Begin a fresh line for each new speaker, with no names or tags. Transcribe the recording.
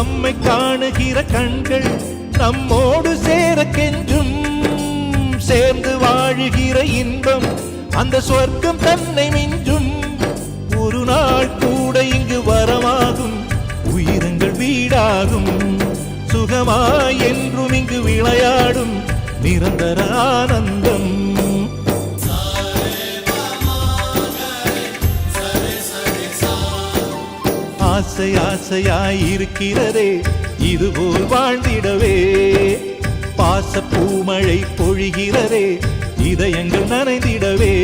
நம்மை காணுகிற கண்கள் நம்மோடு சேர கெஞ்சும். சேர்ந்து வாழுகிற இன்பம் அந்த சொர்க்கம் தன்னை மிஞ்சும். ஒரு நாள் கூட இங்கு வரமாகும், உயிரங்கள் வீடாகும். சுகமாய் என்றும் இங்கு விளையாடும் நிரந்தர ஆனந்தம். ஆசை ஆசையாயிருக்கிறதே இதுபோல் வாழ்ந்திடவே. பாச பூமழை பொழிகிறதே இதயங்கள் நனைந்திடவே.